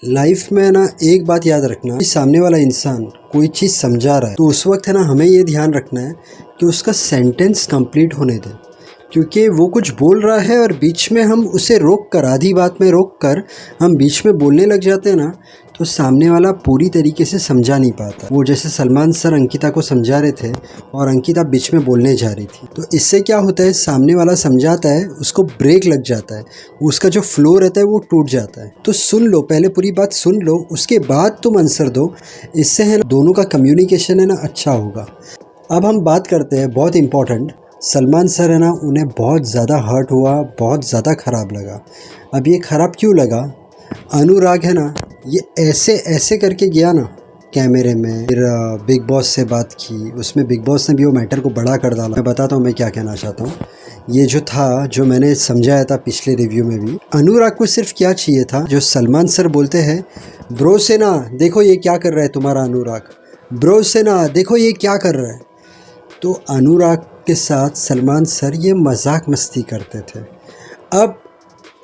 Life में ना एक बात याद रखना कि सामने वाला इंसान कोई चीज़ समझा रहा है तो उस वक्त है ना हमें ये ध्यान रखना है कि उसका सेंटेंस कंप्लीट होने दें, क्योंकि वो कुछ बोल रहा है और बीच में हम उसे रोक कर, आधी बात में रोक कर हम बीच में बोलने लग जाते हैं ना, तो सामने वाला पूरी तरीके से समझा नहीं पाता। वो जैसे सलमान सर अंकिता को समझा रहे थे और अंकिता बीच में बोलने जा रही थी, तो इससे क्या होता है, सामने वाला समझाता है, उसको ब्रेक लग जाता है, उसका जो फ्लो रहता है वो टूट जाता है। तो सुन लो, पहले पूरी बात सुन लो, उसके बाद तुम आंसर दो। इससे है ना दोनों का कम्युनिकेशन है ना अच्छा होगा। अब हम बात करते हैं बहुत इम्पॉर्टेंट, सलमान सर है ना, उन्हें बहुत ज़्यादा हर्ट हुआ, बहुत ज़्यादा ख़राब लगा। अब ये ख़राब क्यों लगा, अनुराग है ना, ये ऐसे ऐसे करके गया ना कैमरे में, फिर बिग बॉस से बात की, उसमें बिग बॉस ने भी वो मैटर को बड़ा कर डाला। मैं बताता हूँ मैं क्या कहना चाहता हूँ। ये जो था, जो मैंने समझाया था पिछले रिव्यू में भी, अनुराग को सिर्फ क्या चाहिए था, जो सलमान सर बोलते हैं, ब्रो से ना देखो ये क्या कर रहा है तुम्हारा अनुराग, ब्रो से ना देखो ये क्या कर रहा है। तो अनुराग के साथ सलमान सर ये मजाक मस्ती करते थे। अब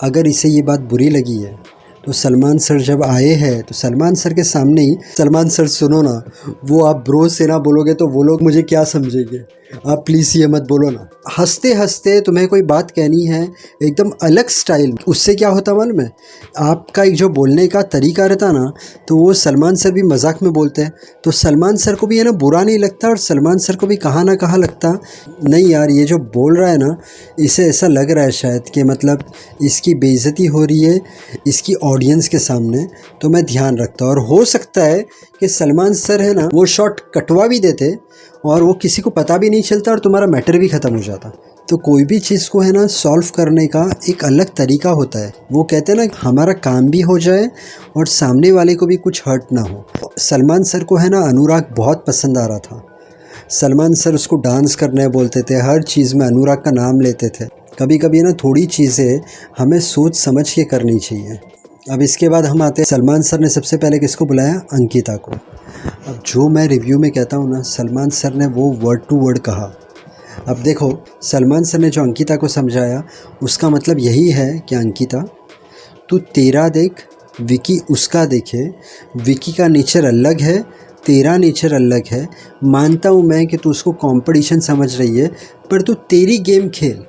अगर इसे ये बात बुरी लगी है तो सलमान सर जब आए हैं तो सलमान सर के सामने ही, सलमान सर सुनो ना, वो आप ब्रो से ना बोलोगे तो वो लोग मुझे क्या समझेंगे, आप प्लीज़ ये मत बोलो ना। हंसते हंसते तुम्हें कोई बात कहनी है एकदम अलग स्टाइल, उससे क्या होता मालूम है, आपका एक जो बोलने का तरीका रहता ना, तो वो सलमान सर भी मजाक में बोलते हैं, तो सलमान सर को भी है ना बुरा नहीं लगता, और सलमान सर को भी कहाँ ना कहाँ लगता, नहीं यार ये जो बोल रहा है ना, इसे ऐसा लग रहा है शायद कि मतलब इसकी बेइज्जती हो रही है इसकी ऑडियंस के सामने, तो मैं ध्यान रखता। और हो सकता है कि सलमान सर है ना वो शॉट कटवा भी देते और वो किसी को पता भी नहीं चलता और तुम्हारा मैटर भी ख़त्म हो जाता। तो कोई भी चीज़ को है ना सॉल्व करने का एक अलग तरीका होता है। वो कहते हैं ना, हमारा काम भी हो जाए और सामने वाले को भी कुछ हर्ट ना हो। सलमान सर को है ना अनुराग बहुत पसंद आ रहा था। सलमान सर उसको डांस करने बोलते थे, हर चीज़ में अनुराग का नाम लेते थे। कभी कभी ना थोड़ी चीज़ें हमें सोच समझ के करनी चाहिए। अब इसके बाद हम आते हैं, सलमान सर ने सबसे पहले किसको बुलाया, अंकिता को। अब जो मैं रिव्यू में कहता हूँ ना, सलमान सर ने वो वर्ड टू वर्ड कहा। अब देखो, सलमान सर ने जो अंकिता को समझाया उसका मतलब यही है कि अंकिता तू तेरा देख, विकी उसका देखे, विकी का नेचर अलग है, तेरा नेचर अलग है। मानता हूँ मैं कि तू उसको कंपटीशन समझ रही है, पर तू तेरी गेम खेल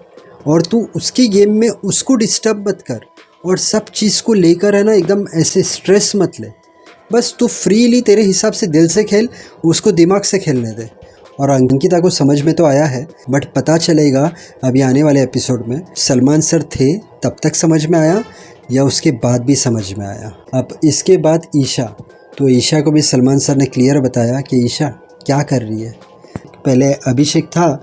और तू उसकी गेम में उसको डिस्टर्ब मत कर, और सब चीज़ को लेकर है ना एकदम ऐसे स्ट्रेस मत ले। बस तू फ्रीली तेरे हिसाब से दिल से खेल, उसको दिमाग से खेलने दे। और अंकिता को समझ में तो आया है, बट पता चलेगा अभी आने वाले एपिसोड में सलमान सर थे तब तक समझ में आया या उसके बाद भी समझ में आया। अब इसके बाद ईशा, तो ईशा को भी सलमान सर ने क्लियर बताया कि ईशा क्या कर रही है। पहले अभिषेक था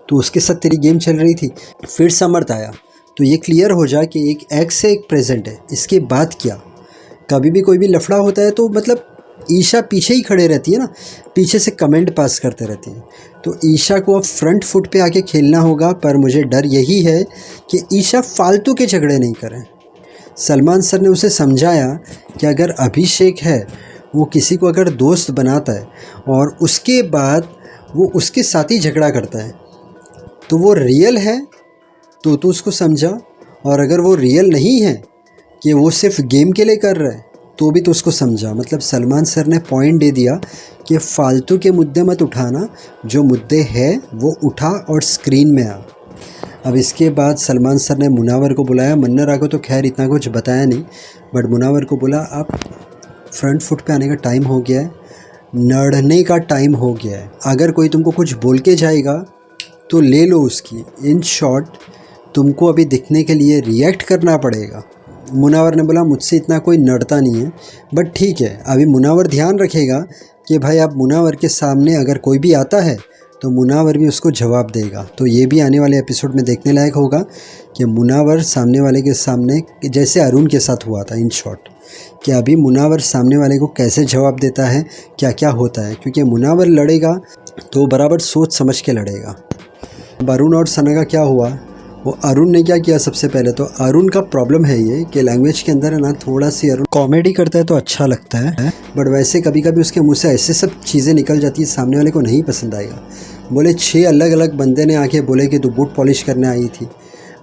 तो उसके साथ तेरी गेम चल रही थी, फिर समर्थ आया, तो ये क्लियर हो जाए कि एक एक्स से एक प्रेजेंट है। इसके बाद क्या, कभी भी कोई भी लफड़ा होता है तो मतलब ईशा पीछे ही खड़े रहती है ना, पीछे से कमेंट पास करते रहती है। तो ईशा को अब फ्रंट फुट पे आके खेलना होगा, पर मुझे डर यही है कि ईशा फालतू के झगड़े नहीं करें। सलमान सर ने उसे समझाया कि अगर अभिषेक है वो किसी को अगर दोस्त बनाता है और उसके बाद वो उसके साथ ही झगड़ा करता है तो वो रियल है, तो तू उसको समझा, और अगर वो रियल नहीं है कि वो सिर्फ गेम के लिए कर रहा है तो भी तो उसको समझा। मतलब सलमान सर ने पॉइंट दे दिया कि फालतू के मुद्दे मत उठाना, जो मुद्दे हैं वो उठा और स्क्रीन में आ। अब इसके बाद सलमान सर ने मुनावर को बुलाया। मुन्नरा को तो खैर इतना कुछ बताया नहीं, बट मुनावर को बोला आप फ्रंट फुट पे आने का टाइम हो गया है, लड़ने का टाइम हो गया है। अगर कोई तुमको कुछ बोल के जाएगा तो ले लो उसकी। इन शॉर्ट तुमको अभी दिखने के लिए रिएक्ट करना पड़ेगा। मुनावर ने बोला मुझसे इतना कोई नड़ता नहीं है, बट ठीक है, अभी मुनावर ध्यान रखेगा कि भाई अब मुनावर के सामने अगर कोई भी आता है तो मुनावर भी उसको जवाब देगा। तो ये भी आने वाले एपिसोड में देखने लायक होगा कि मुनावर सामने वाले के सामने, जैसे अरुण के साथ हुआ था, इन शॉर्ट कि अभी मुनावर सामने वाले को कैसे जवाब देता है, क्या क्या होता है। क्योंकि मुनावर लड़ेगा तो बराबर सोच समझ के लड़ेगा। अरुण और सना का क्या हुआ, वो अरुण ने क्या किया, सबसे पहले तो अरुण का प्रॉब्लम है ये कि लैंग्वेज के अंदर है ना थोड़ा सी अरुण कॉमेडी करता है तो अच्छा लगता है, बट वैसे कभी कभी उसके मुंह से ऐसे सब चीज़ें निकल जाती है सामने वाले को नहीं पसंद आएगा। बोले 6 अलग अलग बंदे ने आके बोले कि तू बूट पॉलिश करने आई थी,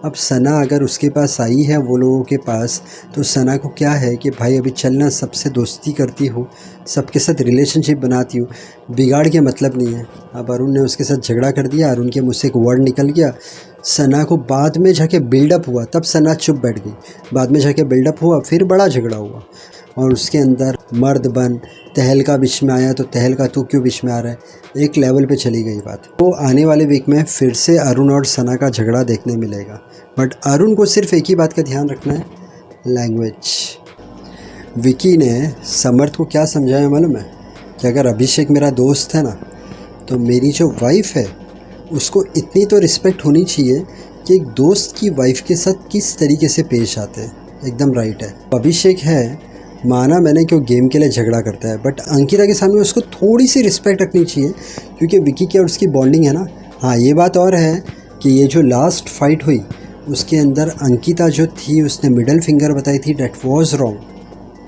अब सना अगर उसके पास आई है वो लोगों के पास, तो सना को क्या है कि भाई अभी चलना, सबसे दोस्ती करती हो, सबके साथ रिलेशनशिप बनाती हो, बिगाड़ के मतलब नहीं है। अब अरुण ने उसके साथ झगड़ा कर दिया, अरुण के मुँह से एक वर्ड निकल गया, सना को बाद में जाके बिल्डअप हुआ, तब सना चुप बैठ गई। बाद में जाके बिल्डअप हुआ, फिर बड़ा झगड़ा हुआ और उसके अंदर मर्द बन, तहलका बीच में आया तो तहलका तू क्यों बीच में आ रहा है, एक लेवल पे चली गई बात। तो आने वाले वीक में फिर से अरुण और सना का झगड़ा देखने मिलेगा, बट अरुण को सिर्फ एक ही बात का ध्यान रखना है, लैंग्वेज। विकी ने समर्थ को क्या समझाया मालूम है कि अगर अभिषेक मेरा दोस्त है ना, तो मेरी जो वाइफ है उसको इतनी तो रिस्पेक्ट होनी चाहिए कि एक दोस्त की वाइफ के साथ किस तरीके से पेश आते हैं। एकदम राइट है। अभिषेक है, माना मैंने कि वो गेम के लिए झगड़ा करता है, बट अंकिता के सामने उसको थोड़ी सी रिस्पेक्ट रखनी चाहिए, क्योंकि विकी की और उसकी बॉन्डिंग है ना। हाँ, ये बात और है कि ये जो लास्ट फाइट हुई उसके अंदर अंकिता जो थी उसने मिडल फिंगर बताई थी, डैट वाज रॉन्ग,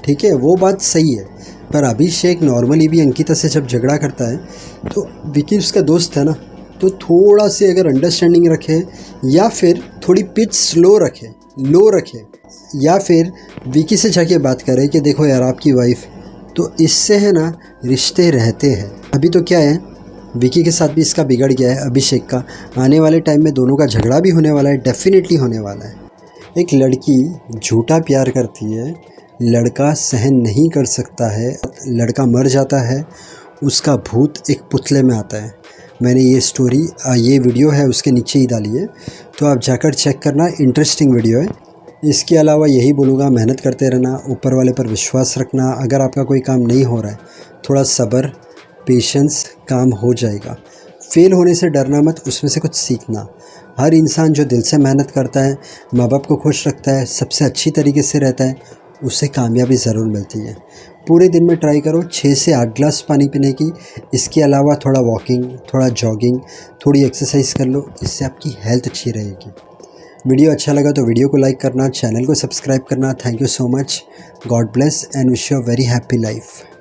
ठीक है, वो बात सही है। पर अभिषेक नॉर्मली भी अंकिता से जब झगड़ा करता है तो विकी उसका दोस्त है ना, तो थोड़ा सी अगर अंडरस्टैंडिंग रखे, या फिर थोड़ी पिच स्लो रखे, लो रखे, या फिर विकी से जाके बात करे कि देखो यार आपकी वाइफ, तो इससे है ना रिश्ते रहते हैं। अभी तो क्या है, विकी के साथ भी इसका बिगड़ गया है अभिषेक का, आने वाले टाइम में दोनों का झगड़ा भी होने वाला है, डेफिनेटली होने वाला है। एक लड़की झूठा प्यार करती है, लड़का सहन नहीं कर सकता है, लड़का मर जाता है, उसका भूत एक पुतले में आता है। मैंने ये स्टोरी, ये वीडियो है उसके नीचे ही डाली है, तो आप जाकर चेक करना, इंटरेस्टिंग वीडियो है। इसके अलावा यही बोलूँगा, मेहनत करते रहना, ऊपर वाले पर विश्वास रखना। अगर आपका कोई काम नहीं हो रहा है, थोड़ा सब्र, पेशेंस, काम हो जाएगा। फेल होने से डरना मत, उसमें से कुछ सीखना। हर इंसान जो दिल से मेहनत करता है, माँ बाप को खुश रखता है, सबसे अच्छी तरीके से रहता है, उससे कामयाबी ज़रूर मिलती है। पूरे दिन में ट्राई करो 6 से 8 ग्लास पानी पीने की। इसके अलावा थोड़ा वॉकिंग, थोड़ा जॉगिंग, थोड़ी एक्सरसाइज कर लो, इससे आपकी हेल्थ अच्छी रहेगी। वीडियो अच्छा लगा तो वीडियो को लाइक करना, चैनल को सब्सक्राइब करना। Thank you so much. God bless and wish you a very happy life.